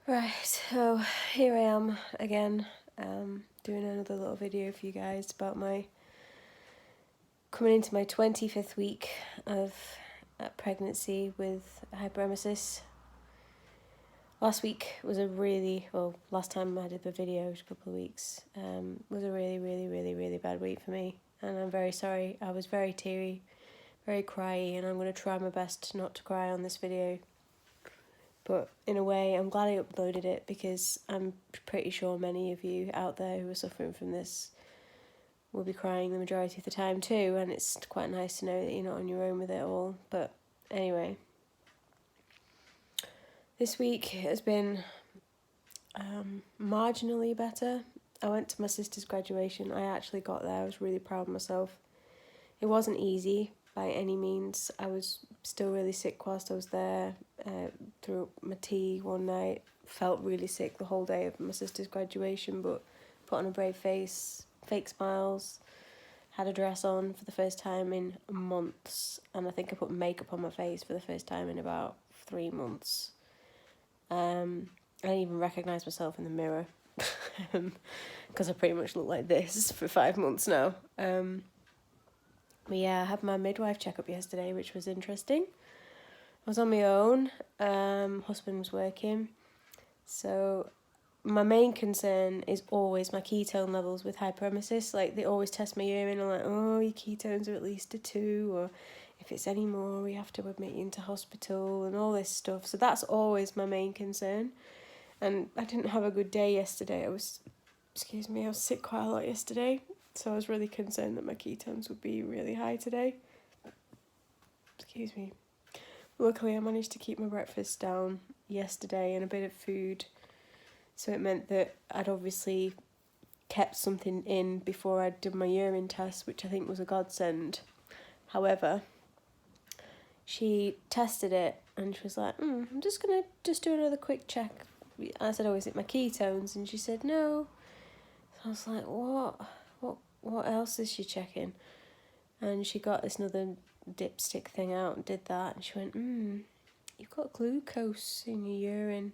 Right, so here I am again, doing another little video for you guys about coming into my 25th week of pregnancy with hyperemesis. Last last time I did the video, a couple of weeks, was a really bad week for me, and I'm very sorry. I was very teary, very cryy, and I'm going to try my best not to cry on this video. But in a way, I'm glad I uploaded it because I'm pretty sure many of you out there who are suffering from this will be crying the majority of the time too, and it's quite nice to know that you're not on your own with it all. But anyway, this week has been marginally better. I went to my sister's graduation. I actually got there. I was really proud of myself. It wasn't easy by any means. I was still really sick whilst I was there. Threw up my tea one night. Felt really sick the whole day of my sister's graduation, but put on a brave face, fake smiles. Had a dress on for the first time in months, and I think I put makeup on my face for the first time in about 3 months. I didn't even recognise myself in the mirror because I pretty much look like this for 5 months now. But yeah, I had my midwife check-up yesterday, which was interesting. I was on my own, husband was working, so my main concern is always my ketone levels with hyperemesis. Like, they always test my urine and like, oh, your ketones are at least a 2, or if it's any more, we have to admit you into hospital and all this stuff. So that's always my main concern. And I didn't have a good day yesterday. I was sick quite a lot yesterday. So I was really concerned that my ketones would be really high today. Excuse me. Luckily, I managed to keep my breakfast down yesterday and a bit of food. So it meant that I'd obviously kept something in before I'd done my urine test, which I think was a godsend. However, she tested it and she was like, I'm just going to do another quick check. I said, oh, is it my ketones? And she said, no. So I was like, what else is she checking? And she got this another dipstick thing out and did that. And she went, you've got glucose in your urine.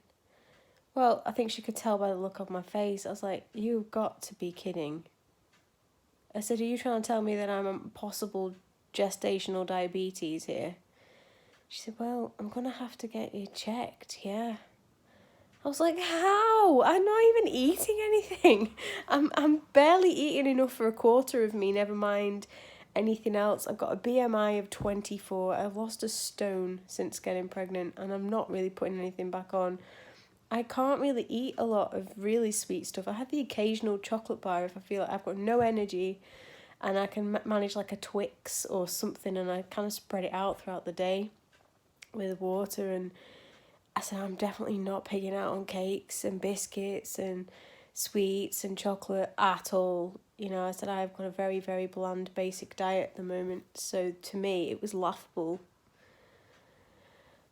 Well, I think she could tell by the look of my face. I was like, you've got to be kidding. I said, are you trying to tell me that I'm a possible gestational diabetes here? She said, well, I'm going to have to get you checked, yeah. I was like, how? I'm not even eating anything. I'm barely eating enough for a quarter of me, never mind anything else. I've got a BMI of 24. I've lost a stone since getting pregnant, and I'm not really putting anything back on. I can't really eat a lot of really sweet stuff. I had the occasional chocolate bar if I feel like I've got no energy, and I can manage like a Twix or something, and I kind of spread it out throughout the day with water. And I said, I'm definitely not pigging out on cakes and biscuits and sweets and chocolate at all. You know, I said, I've got a very, very bland, basic diet at the moment. So to me, it was laughable.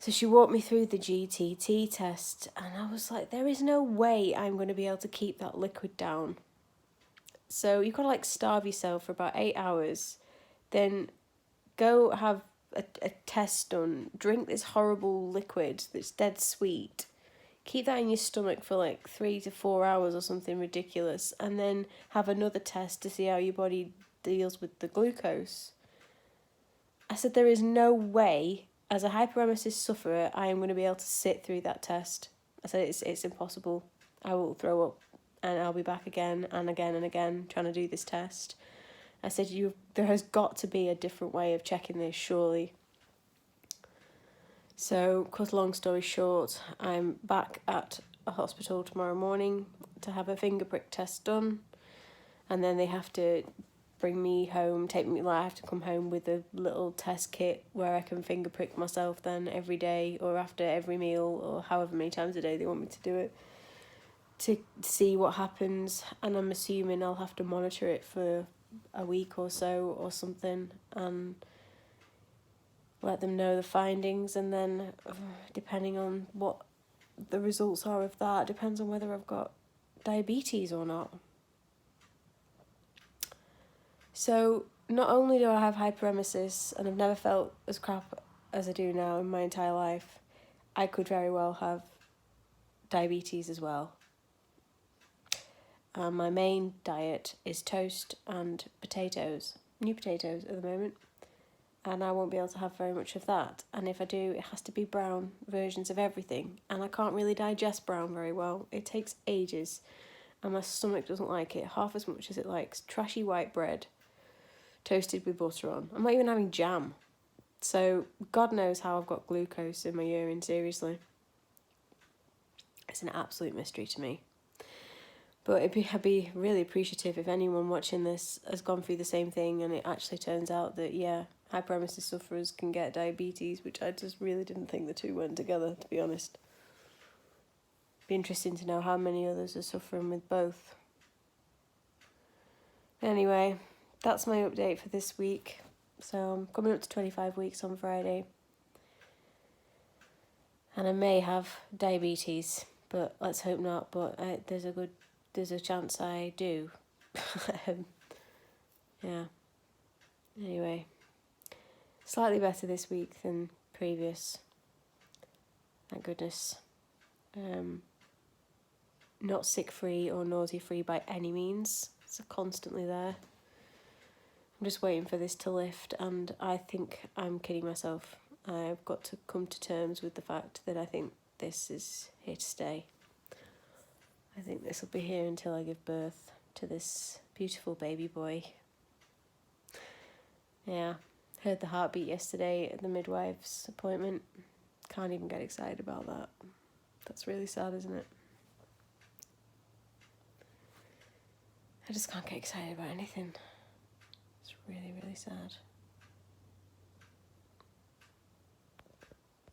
So she walked me through the GTT test, and I was like, there is no way I'm going to be able to keep that liquid down. So you've got to like starve yourself for about 8 hours, then go have a test done, drink this horrible liquid that's dead sweet, keep that in your stomach for like 3 to 4 hours or something ridiculous, and then have another test to see how your body deals with the glucose. I said, there is no way, as a hyperemesis sufferer, I am going to be able to sit through that test. I said, it's impossible. I will throw up, and I'll be back again and again and again trying to do this test. I said, there has got to be a different way of checking this, surely. So, cut a long story short, I'm back at a hospital tomorrow morning to have a finger prick test done. And then they have to bring me home, I have to come home with a little test kit where I can finger prick myself then every day or after every meal or however many times a day they want me to do it, to see what happens. And I'm assuming I'll have to monitor it for a week or so or something and let them know the findings, and then depending on what the results are of that, depends on whether I've got diabetes or not. So not only do I have hyperemesis, and I've never felt as crap as I do now in my entire life, I could very well have diabetes as well. My main diet is toast and potatoes, new potatoes at the moment, and I won't be able to have very much of that. And if I do, it has to be brown versions of everything, and I can't really digest brown very well. It takes ages, and my stomach doesn't like it half as much as it likes trashy white bread toasted with butter on. I'm not even having jam. So God knows how I've got glucose in my urine, seriously. It's an absolute mystery to me. But I'd be really appreciative if anyone watching this has gone through the same thing and it actually turns out that, yeah, hyperemesis sufferers can get diabetes, which I just really didn't think the two went together, to be honest. Be interesting to know how many others are suffering with both. Anyway, that's my update for this week. So I'm coming up to 25 weeks on Friday. And I may have diabetes, but let's hope not. But there's a chance I do. Yeah. Anyway, slightly better this week than previous. Thank goodness. Not sick-free or nausea-free by any means. It's constantly there. I'm just waiting for this to lift, and I think I'm kidding myself. I've got to come to terms with the fact that I think this is here to stay. I think this will be here until I give birth to this beautiful baby boy. Yeah, heard the heartbeat yesterday at the midwife's appointment. Can't even get excited about that. That's really sad, isn't it? I just can't get excited about anything. It's really, really sad.